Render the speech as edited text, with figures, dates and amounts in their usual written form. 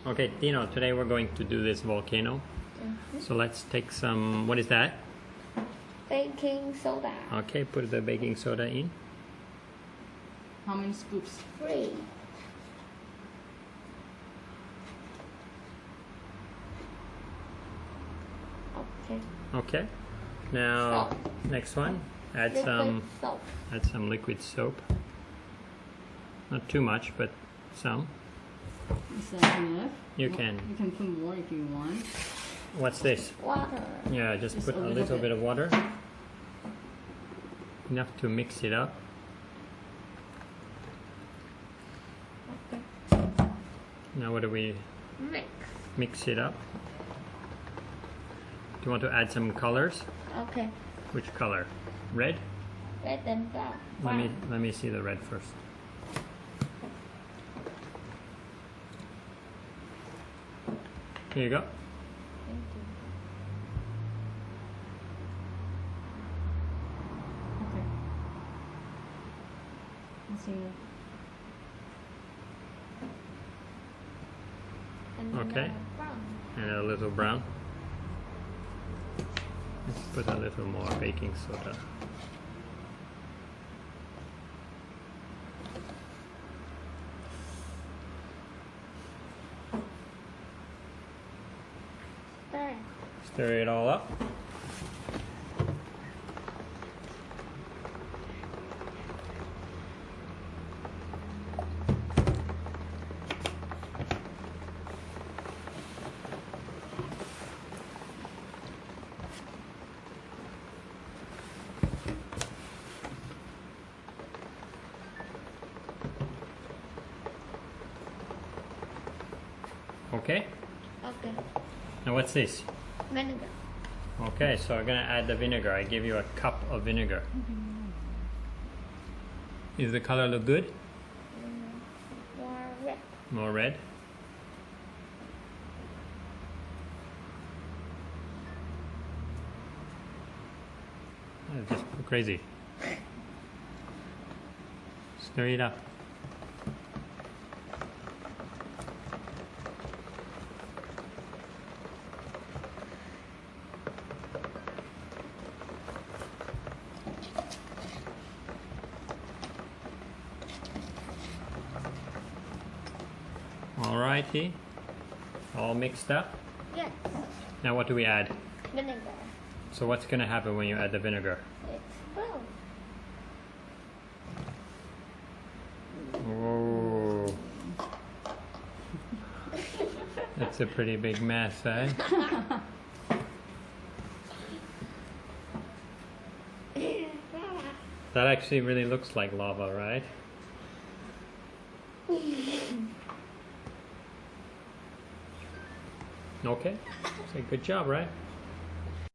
Okay, Dino, today we're going to do this volcano. So let's take some, what is that? Baking soda. Okay, put the baking soda in. How many scoops? 3. Okay. Okay. Now, Salt. next one, add Liquid salt. some liquid soap. Not too much, but some. Is that enough? You can. You can put more if you want. What's this? Water. Yeah, just put a little bit of water. Enough to mix it up. Okay. Now what do we mix it up? Do you want to add some colors? Okay. Which color? Red? Red and brown. Let me see the red first. Here you go. Thank you. Okay. Let's see. And Okay. brown. And a little brown. Let's put a little more baking soda. There. Stir it all up. Okay. Okay. Now what's this? Vinegar. Okay, so I'm gonna add the vinegar. I give you a cup of vinegar. Is the color look good? More red. More red? Just crazy. Stir it up. Alrighty, all mixed up. Yes. Now what do we add? Vinegar. So what's gonna happen when you add the vinegar? It's brown. Oh, that's a pretty big mess, eh? That actually really looks like lava, right? Okay, say good job, right?